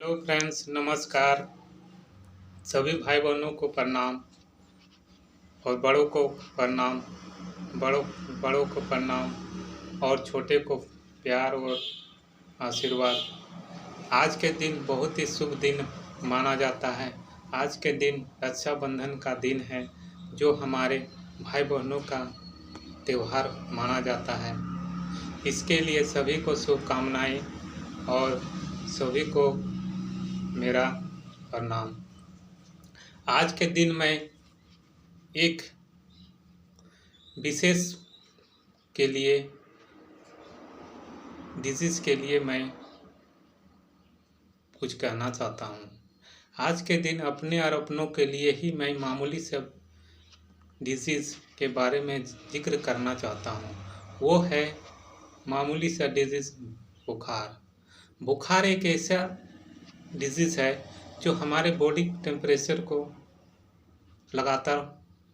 Hello friends, नमस्कार। सभी भाई बहनों को प्रणाम और बड़ों को प्रणाम। बड़ों बड़ों को प्रणाम और छोटे को प्यार और आशीर्वाद। आज के दिन बहुत ही शुभ दिन माना जाता है। आज के दिन रक्षाबंधन का दिन है, जो हमारे भाई बहनों का त्यौहार माना जाता है। इसके लिए सभी को शुभकामनाएं और सभी को मेरा प्रणाम। आज के दिन मैं एक विशेष के लिए डिजीज़ के लिए मैं कुछ कहना चाहता हूँ। आज के दिन अपने और अपनों के लिए ही मैं मामूली से डिजीज़ के बारे में जिक्र करना चाहता हूँ। वो है मामूली सा डिजीज़ बुखार। बुखार एक ऐसा डिजीज़ है जो हमारे बॉडी टेम्परेचर को लगातार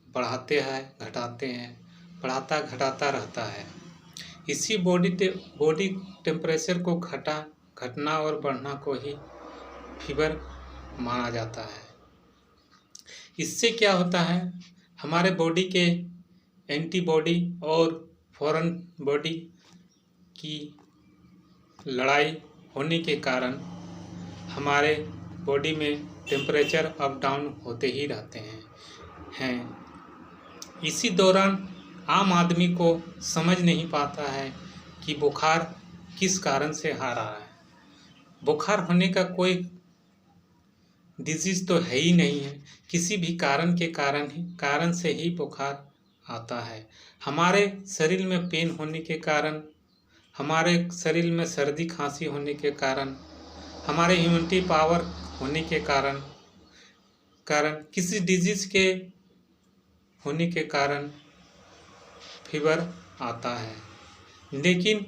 बढ़ाते हैं, घटाते हैं, बढ़ाता घटाता रहता है। इसी बॉडी टेम्परेचर को घटना और बढ़ना को ही फीवर माना जाता है। इससे क्या होता है, हमारे बॉडी के एंटीबॉडी और फॉरेन बॉडी की लड़ाई होने के कारण हमारे बॉडी में टेम्परेचर अप डाउन होते ही रहते हैं। इसी दौरान आम आदमी को समझ नहीं पाता है कि बुखार किस कारण से आ रहा है। बुखार होने का कोई डिजीज़ तो है ही नहीं है। किसी भी कारण से ही बुखार आता है। हमारे शरीर में पेन होने के कारण, हमारे शरीर में सर्दी खांसी होने के कारण, हमारे इम्यूनिटी पावर होने के कारण किसी डिजीज़ के होने के कारण फीवर आता है। लेकिन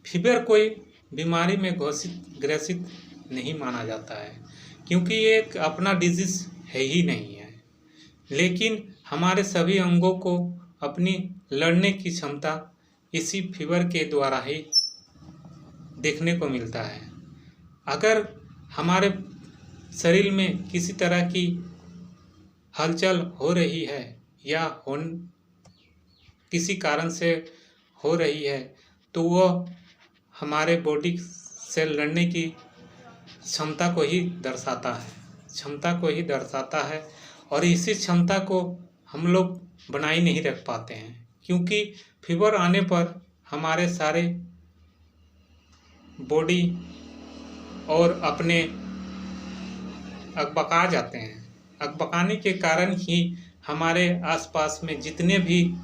फीवर कोई बीमारी में ग्रसित नहीं माना जाता है, क्योंकि ये एक अपना डिजीज़ है ही नहीं है। लेकिन हमारे सभी अंगों को अपनी लड़ने की क्षमता इसी फीवर के द्वारा ही देखने को मिलता है। अगर हमारे शरीर में किसी तरह की हलचल हो रही है या किसी कारण से हो रही है, तो वह हमारे बॉडी से लड़ने की क्षमता को ही दर्शाता है। और इसी क्षमता को हम लोग बनाए नहीं रख पाते हैं, क्योंकि फीवर आने पर हमारे सारे बॉडी और अपने अकबका जाते हैं। अकबकाने के कारण ही हमारे आसपास में जितने भी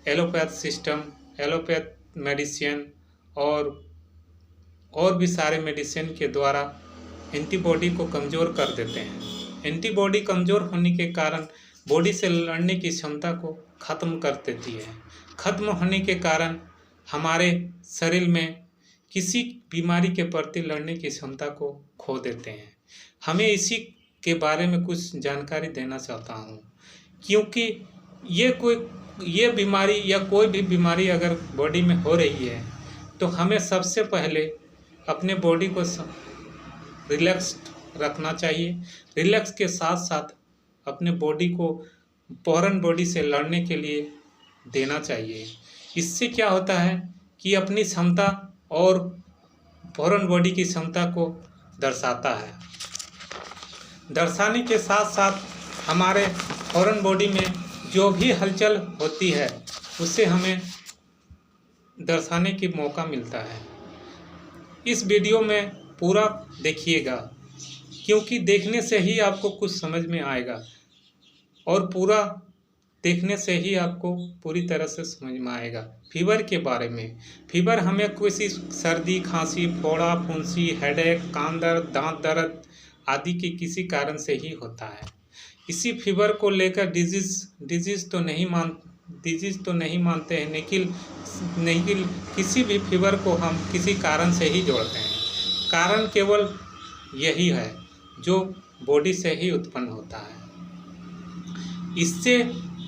एलोपैथ मेडिसिन और भी सारे मेडिसिन के द्वारा एंटीबॉडी को कमज़ोर कर देते हैं। एंटीबॉडी कमज़ोर होने के कारण बॉडी से लड़ने की क्षमता को ख़त्म कर देती है। ख़त्म होने के कारण हमारे शरीर में किसी बीमारी के प्रति लड़ने की क्षमता को खो देते हैं। हमें इसी के बारे में कुछ जानकारी देना चाहता हूँ, क्योंकि ये बीमारी या कोई भी बीमारी अगर बॉडी में हो रही है, तो हमें सबसे पहले अपने बॉडी को रिलैक्स रखना चाहिए। रिलैक्स के साथ साथ अपने बॉडी को फॉरेन बॉडी से लड़ने के लिए देना चाहिए। इससे क्या होता है कि अपनी क्षमता और फॉरेन बॉडी की क्षमता को दर्शाता है। दर्शाने के साथ साथ हमारे फॉरेन बॉडी में जो भी हलचल होती है, उसे हमें दर्शाने की मौका मिलता है। इस वीडियो में पूरा देखिएगा, क्योंकि देखने से ही आपको कुछ समझ में आएगा और पूरा देखने से ही आपको पूरी तरह से समझ में आएगा फीवर के बारे में। फीवर हमें किसी सर्दी खांसी, फोड़ा फुंसी, हेडेक, कान दर्द, दांत दर्द आदि के किसी कारण से ही होता है। इसी फीवर को लेकर डिजीज़ तो नहीं मानते हैं, लेकिन किसी भी फीवर को हम किसी कारण से ही जोड़ते हैं। कारण केवल यही है जो बॉडी से ही उत्पन्न होता है। इससे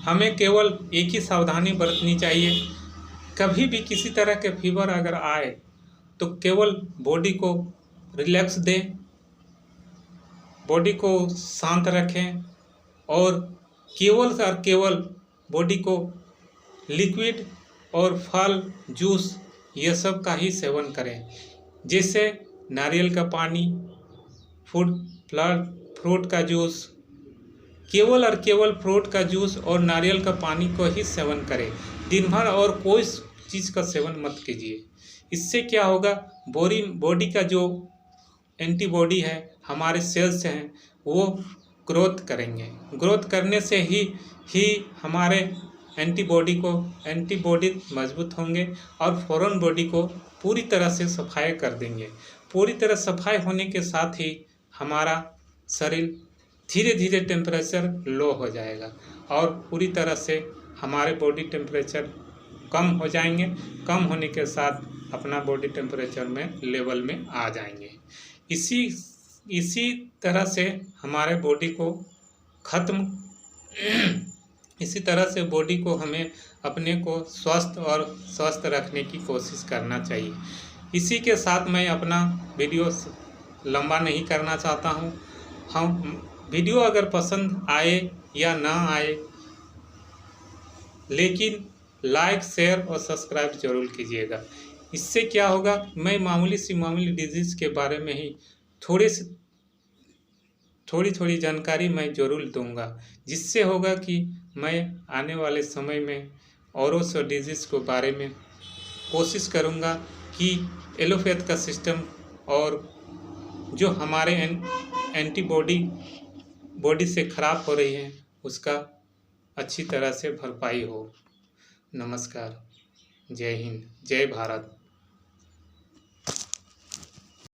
हमें केवल एक ही सावधानी बरतनी चाहिए। कभी भी किसी तरह के फीवर अगर आए, तो केवल बॉडी को रिलैक्स दें बॉडी को शांत रखें और केवल बॉडी को लिक्विड और फल जूस ये सब का ही सेवन करें, जैसे नारियल का पानी, फ्रूट का जूस, केवल फ्रूट का जूस और नारियल का पानी को ही सेवन करें दिन भर, और कोई चीज़ का सेवन मत कीजिए। इससे क्या होगा, बॉडी का जो एंटीबॉडी है, हमारे सेल्स हैं, वो ग्रोथ करेंगे। ग्रोथ करने से ही हमारे एंटीबॉडी मजबूत होंगे और फौरन बॉडी को पूरी तरह से सफाई कर देंगे। पूरी तरह सफाई होने के साथ ही हमारा शरीर धीरे धीरे टेम्परेचर लो हो जाएगा और पूरी तरह से हमारे बॉडी टेम्परेचर कम हो जाएंगे। कम होने के साथ अपना बॉडी टेम्परेचर में लेवल में आ जाएंगे। इसी तरह से हमारे बॉडी को इसी तरह से बॉडी को हमें अपने को स्वस्थ रखने की कोशिश करना चाहिए। इसी के साथ मैं अपना वीडियो लंबा नहीं करना चाहता हूँ। वीडियो अगर पसंद आए या ना आए, लेकिन लाइक, शेयर और सब्सक्राइब जरूर कीजिएगा। इससे क्या होगा, मैं मामूली डिजीज़ के बारे में ही थोड़ी जानकारी मैं जरूर दूंगा, जिससे होगा कि मैं आने वाले समय में औरों से डिजीज़ के बारे में कोशिश करूंगा कि एलोपैथ का सिस्टम और जो हमारे बॉडी से ख़राब हो रही है उसका अच्छी तरह से भरपाई हो। नमस्कार, जय हिंद, जय भारत।